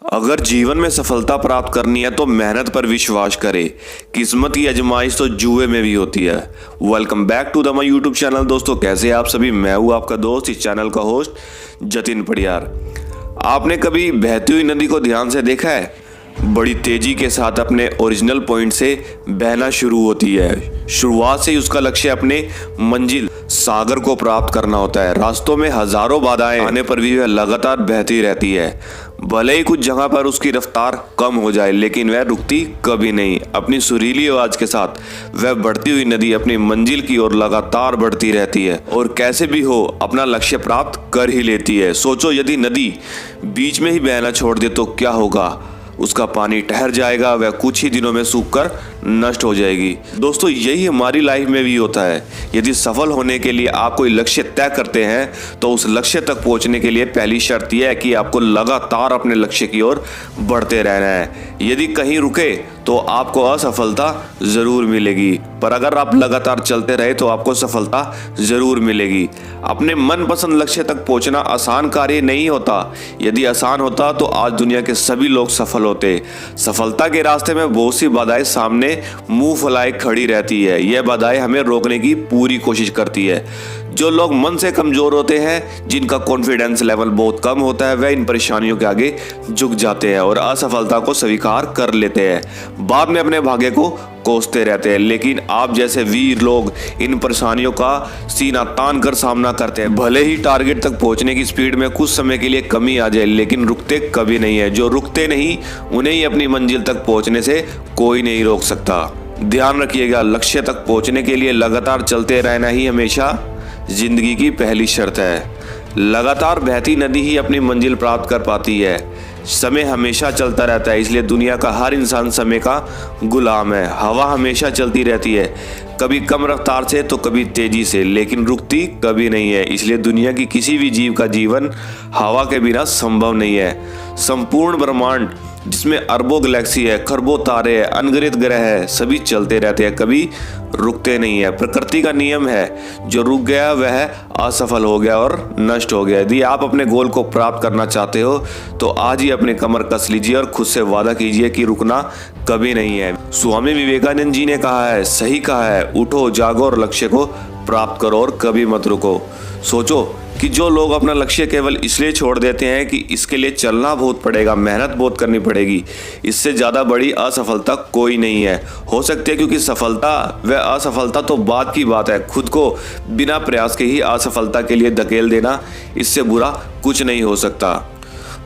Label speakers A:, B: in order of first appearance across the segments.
A: अगर जीवन में सफलता प्राप्त करनी है तो मेहनत पर विश्वास करें। किस्मत की आजमाइश तो जुए में भी होती है। Welcome back to the my YouTube channel. दोस्तों कैसे हैं आप सभी। मैं हूं आपका दोस्त, इस चैनल का होस्ट जतिन पड़ियार। आपने कभी बहती हुई नदी को ध्यान से देखा है? बड़ी तेजी के साथ अपने ओरिजिनल पॉइंट से बहना शुरू होती है। शुरुआत से ही उसका लक्ष्य अपने मंजिल सागर को प्राप्त करना होता है। रास्तों में हजारों बाधाएं आने पर भी वह लगातार बहती रहती है। भले ही कुछ जगह पर उसकी रफ्तार कम हो जाए, लेकिन वह रुकती कभी नहीं। अपनी सुरीली आवाज के साथ वह बढ़ती हुई नदी अपनी मंजिल की ओर लगातार बढ़ती रहती है और कैसे भी हो अपना लक्ष्य प्राप्त कर ही लेती है। सोचो, यदि नदी बीच में ही बहना छोड़ दे तो क्या होगा? उसका पानी ठहर जाएगा, वह कुछ ही दिनों में सूखकर नष्ट हो जाएगी। दोस्तों यही हमारी लाइफ में भी होता है। यदि सफल होने के लिए आप कोई लक्ष्य तय करते हैं तो उस लक्ष्य तक पहुंचने के लिए पहली शर्त यह है कि आपको लगातार अपने लक्ष्य की ओर बढ़ते रहना है। यदि कहीं रुके तो आपको असफलता जरूर मिलेगी, पर अगर आप लगातार चलते रहे तो आपको सफलता जरूर मिलेगी। अपने मनपसंद लक्ष्य तक पहुंचना आसान कार्य नहीं होता। यदि आसान होता तो आज दुनिया के सभी लोग सफल होते। सफलता के रास्ते में बहुत सी बाधाएं सामने मुंह फुलाए खड़ी रहती है। यह बाधाएं हमें रोकने की पूरी कोशिश करती है। जो लोग मन से कमजोर होते हैं, जिनका कॉन्फिडेंस लेवल बहुत कम होता है, वह इन परेशानियों के आगे झुक जाते हैं और असफलता को स्वीकार कर लेते हैं। बाद में अपने भाग्य को कोसते रहते हैं। लेकिन आप जैसे वीर लोग इन परेशानियों का सीना तान कर सामना करते हैं। भले ही टारगेट तक पहुंचने की स्पीड में कुछ समय के लिए कमी आ जाए, लेकिन रुकते कभी नहीं है। जो रुकते नहीं उन्हें ही अपनी मंजिल तक पहुंचने से कोई नहीं रोक सकता। ध्यान रखिएगा, लक्ष्य तक पहुंचने के लिए लगातार चलते रहना ही हमेशा जिंदगी की पहली शर्त है। लगातार बहती नदी ही अपनी मंजिल प्राप्त कर पाती है। समय हमेशा चलता रहता है, इसलिए दुनिया का हर इंसान समय का गुलाम है। हवा हमेशा चलती रहती है, कभी कम रफ्तार से तो कभी तेजी से, लेकिन रुकती कभी नहीं है। इसलिए दुनिया की किसी भी जीव का जीवन हवा के बिना संभव नहीं है। संपूर्ण ब्रह्मांड जिसमें अरबों गैलेक्सी है, खरबों तारे है, अनगिनत ग्रह है, सभी चलते रहते हैं, कभी रुकते नहीं है। प्रकृति का नियम है, जो रुक गया वह असफल हो गया और नष्ट हो गया। यदि आप अपने गोल को प्राप्त करना चाहते हो तो आज ही अपनी कमर कस लीजिए और खुद से वादा कीजिए कि रुकना कभी नहीं है। स्वामी विवेकानंद जी ने कहा है, सही कहा है, उठो जागो और लक्ष्य को प्राप्त करो और कभी मत रुको। सोचो कि जो लोग अपना लक्ष्य केवल इसलिए छोड़ देते हैं कि इसके लिए चलना बहुत पड़ेगा, मेहनत बहुत करनी पड़ेगी, इससे ज़्यादा बड़ी असफलता कोई नहीं है। हो सकती है क्योंकि सफलता व असफलता तो बाद की बात है। खुद को बिना प्रयास के ही असफलता के लिए धकेल देना, इससे बुरा कुछ नहीं हो सकता।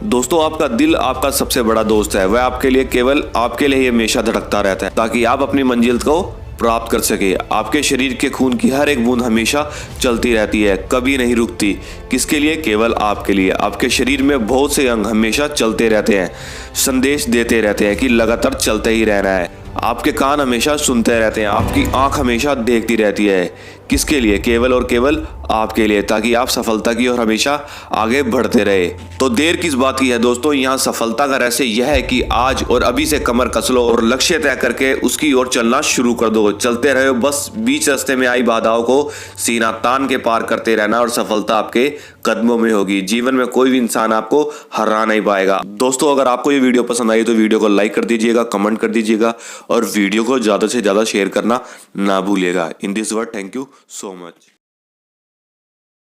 A: दोस्तों आपका दिल आपका सबसे बड़ा दोस्त है। वह आपके लिए केवल आपके लिए ही हमेशा धड़कता रहता है ताकि आप अपनी मंजिल को प्राप्त कर सके। आपके शरीर के खून की हर एक बूंद हमेशा चलती रहती है, कभी नहीं रुकती। किसके लिए? केवल आपके लिए। आपके शरीर में बहुत से अंग हमेशा चलते रहते हैं, संदेश देते रहते हैं कि लगातार चलते ही रहना है। आपके कान हमेशा सुनते रहते हैं, आपकी आंख हमेशा देखती रहती है। किसके लिए? केवल और केवल आपके लिए, ताकि आप सफलता की ओर हमेशा आगे बढ़ते रहे। तो देर किस बात की है दोस्तों? यहाँ सफलता का रहस्य यह है कि आज और अभी से कमर कस लो और लक्ष्य तय करके उसकी ओर चलना शुरू कर दो। चलते रहो, बस बीच रास्ते में आई बाधाओं को सीना तान के पार करते रहना और सफलता आपके कदमों में होगी। जीवन में कोई भी इंसान आपको हरा नहीं पाएगा। दोस्तों अगर आपको ये वीडियो पसंद आई तो वीडियो को लाइक कर दीजिएगा, कमेंट कर दीजिएगा और वीडियो को ज़्यादा से ज़्यादा शेयर करना ना भूलिएगा। In this word, thank you so much.